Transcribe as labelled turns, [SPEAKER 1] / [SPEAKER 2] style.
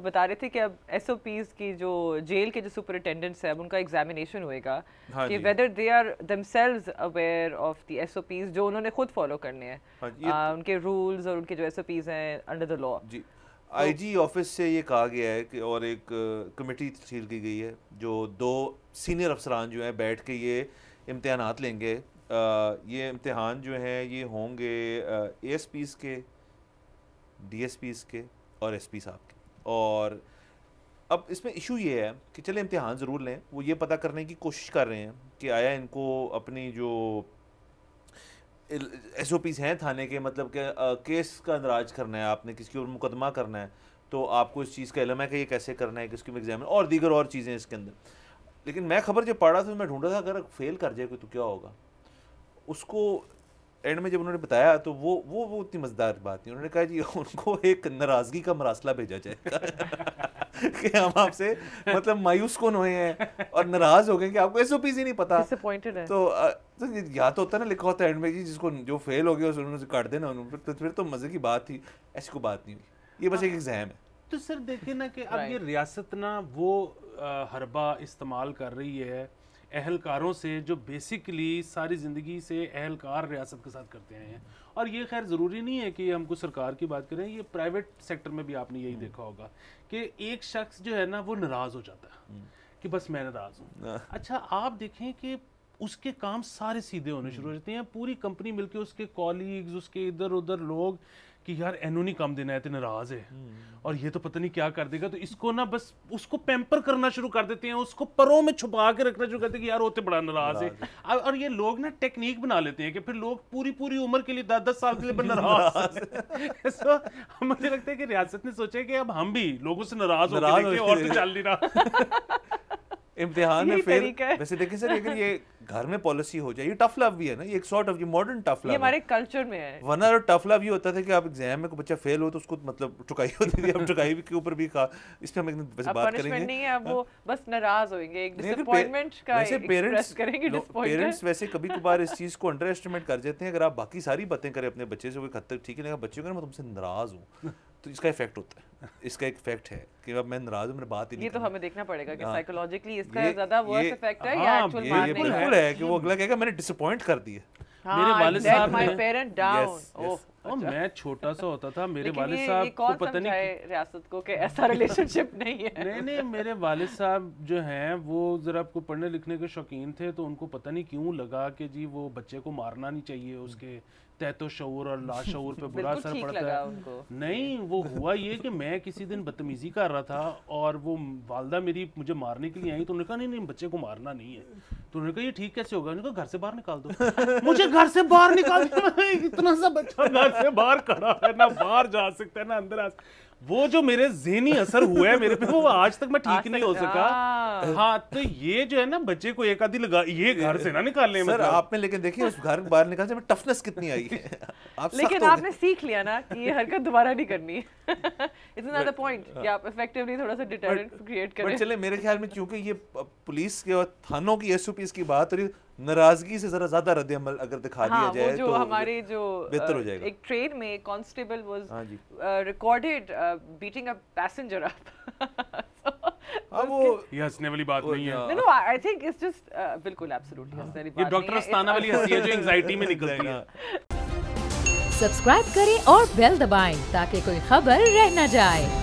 [SPEAKER 1] بتا رہے تھے کہ اب ایس او پیز کی جو جیل کے جو سپرنٹینڈنٹس ہیں اب ان کا ایگزامینیشن ہوئے گا کہ whether they are themselves aware of the S O Ps جو انہوں نے خود فالو کرنے ہیں ان کے رولز اور ان کے جو ایس او پیز ہیں under the law.
[SPEAKER 2] G I G office سے یہ کہا گیا ہے کہ اور ایک کمیٹی تشکیل کی گئی ہے جو 2 سینئر افسران جو ہیں بیٹھ کے یہ امتحانات لیں گے. یہ امتحان جو ہیں یہ ہوں گے اے ایس پیز کے, ڈی ایس پیز کے اور ایس پی صاحب کے. اور اب اس میں ایشو یہ ہے کہ چلے امتحان ضرور لیں, وہ یہ پتہ کرنے کی کوشش کر رہے ہیں کہ آیا ان کو اپنی جو ایس او پیز ہیں تھانے کے, مطلب کہ کیس کا اندراج کرنا ہے, آپ نے کسی کے اوپر مقدمہ کرنا ہے تو آپ کو اس چیز کا علم ہے کہ یہ کیسے کرنا ہے, کس کے ایگزام اور دیگر اور چیزیں اس کے اندر. لیکن میں خبر جب پڑھ رہا تھا تو میں ڈھونڈ رہا تھا اگر فیل کر جائے کوئی تو کیا ہوگا. اس کو اینڈ میں جب انہوں نے بتایا تو وہ اتنی مزیدار بات نہیں. انہوں نے کہا جی ان کو ایک ناراضگی کا مراسلہ بھیجا جائے گا کہ ہم آپ سے مطلب مایوس کن ہوئے ہیں اور ناراض ہو گئے کہ آپ کو ایس او پیز ہی نہیں پتا. تو یا تو ہوتا ہے نا لکھا ہوتا ہے اینڈ میں جس کو جو فیل ہو گیا انہوں نے کاٹ دینا, پھر تو مزے کی بات تھی. ایسی کوئی بات نہیں ہوئی, یہ بس ایک ایگزام ہے.
[SPEAKER 3] تو سر دیکھیں نا کہ اب یہ ریاست نا وہ حربہ استعمال کر رہی ہے اہلکاروں سے جو بیسیکلی ساری زندگی سے اہلکار ریاست کے ساتھ کرتے ہیں. اور یہ خیر ضروری نہیں ہے کہ ہم کو سرکار کی بات کریں, یہ پرائیویٹ سیکٹر میں بھی آپ نے یہی دیکھا ہوگا کہ ایک شخص جو ہے نا وہ ناراض ہو جاتا ہے کہ بس میں ناراض ہوں. اچھا آپ دیکھیں کہ اس کے کام سارے سیدھے ہونے شروع ہو جاتے ہیں. پوری کمپنی مل کے اس کے کولیگز, اس کے ادھر ادھر لوگ کہ یار اینو نہیں کم دینا ہے تو ناراض ہے اور یہ تو پتہ نہیں کیا کر دے گا, تو اس کو نا بس اس کو پیمپر کرنا شروع کر دیتے ہیں, اس کو پروں میں چھپا کے رکھنا شروع کرتے ہیں کہ یار ہوتے بڑا ناراض ہے. اور یہ لوگ نا ٹیکنیک بنا لیتے ہیں کہ پھر لوگ پوری عمر کے لیے 10 سال کے لیے ناراض. مجھے لگتا ہے کہ ریاست نے سوچا کہ اب ہم بھی لوگوں سے ناراض ہو کے اور تو چل نہیں رہا
[SPEAKER 2] امتحان میں فیل. ویسے دیکھیں سر اگر یہ گھر میں پالیسی ہو جائے, یہ ٹف لو بھی ہے نا, یہ ایک سارٹ آف یہ ماڈرن ٹف لو
[SPEAKER 1] یہ ہمارے کلچر میں ہے.
[SPEAKER 2] ورنہ ٹف لو یہ ہوتا تھا کہ آپ ایگزام میں کوئی بچہ فیل ہو تو اس کو مطلب ٹکائی ہوتی تھی. اب ٹکائی کے اوپر بھی اس پہ ہم ویسے بات کریں گے
[SPEAKER 1] نہیں ہے, وہ بس ناراض ہوئیں گے, ایک ڈس اپوائنٹمنٹ کا ایکسپریس کریں گے.
[SPEAKER 2] پیرنٹس ویسے کبھی کبھار اس چیز کو انڈر ایسٹیمیٹ کر دیتے ہیں. اگر آپ باقی ساری باتیں کریں اپنے بچے سے کوئی حد تک ٹھیک ہے, بچے کو میں تم سے ناراض ہوں تو اس کا افیکٹ ہوتا ہے. اس کا ایک افیکٹ ہے کہ اب میں ناراض ہوں, میں بات ہی نہیں.
[SPEAKER 1] یہ تو ہمیں دیکھنا پڑے گا کہ سائیکولوجیکلی اس کا زیادہ ورس افیکٹ ہے یا ایکچوئل مارنے
[SPEAKER 2] کا. یہ بالکل ہے کہ وہ اگلا کہے گا میں نے ڈس اپوائنٹ کر دیا.
[SPEAKER 3] میرے والد صاحب
[SPEAKER 1] my parent down.
[SPEAKER 3] میں چھوٹا سا ہوتا تھا, میرے والد صاحب کو پتہ نہیں
[SPEAKER 1] ریاست کو کہ ایسا ریلیشن شپ نہیں ہے.
[SPEAKER 3] نہیں میرے والد صاحب جو ہیں وہ ذرا کو پڑھنے لکھنے کے شوقین تھے, تو ان کو پتہ نہیں کیوں لگا کہ جی وہ بچے کو مارنا نہیں چاہیے, اس کے تحت و شعور اور لاشعور پہ برا اثر پڑتا ہے. نہیں وہ ہوا یہ کہ میں کسی دن بدتمیزی کر رہا تھا اور وہ والدہ میری مجھے مارنے کے لیے آئی, تو انہوں نے کہا نہیں بچے کو مارنا نہیں ہے. تو انہوں نے کہا یہ ٹھیک کیسے ہوگا؟ انہوں نے کہا گھر سے باہر نکال دو. مجھے گھر سے باہر نکال دو, اتنا سا بچہ گھر سے باہر کھڑا ہے, نہ باہر جا سکتا ہے نہ اندر آ سکتا. وہ جو میرے ذہنی اثر ہوا ہے میرے پہ وہ آج تک میں ٹھیک نہیں ہو سکا. ہاں تو یہ جو ہے نا بچے کو ایک آدھی لگا, یہ گھر سے نہ نکالنے
[SPEAKER 2] سر آپ نے, لیکن دیکھیں اس گھر باہر نکالنے میں ٹفنس کتنی آئی ہے.
[SPEAKER 1] لیکن آپ نے سیکھ لیا نا کہ یہ حرکت دوبارہ نہیں کرنی ہے. اٹس ناٹ اے پوائنٹ کہ آپ ایفیکٹولی تھوڑا سا ڈیٹررنٹ کریٹ کریں.
[SPEAKER 2] چلے میرے خیال میں کیونکہ یہ پولیس کے اور تھانوں کی ایس او پیز کی بات ہو رہی, ناراضگی سے ذرا زیادہ رد عمل اگر دکھا دیا جائے تو
[SPEAKER 1] ہمارے جو
[SPEAKER 2] بہتر ہو جائے گا.
[SPEAKER 1] ایک ٹرین میں constable was recorded beating a passenger up.
[SPEAKER 3] وہ یہ ہنسنے والی بات نہیں ہے.
[SPEAKER 1] No I think it's just بالکل ایبسولوٹلی ہنسنے والی بات نہیں ہے.
[SPEAKER 3] یہ ڈاکٹر استانہ والی ہنسی ہے جو اینگزائٹی میں نکلتی ہے.
[SPEAKER 4] سبسکرائب کریں اور بیل دبائیں تاکہ کوئی خبر رہ نہ جائے.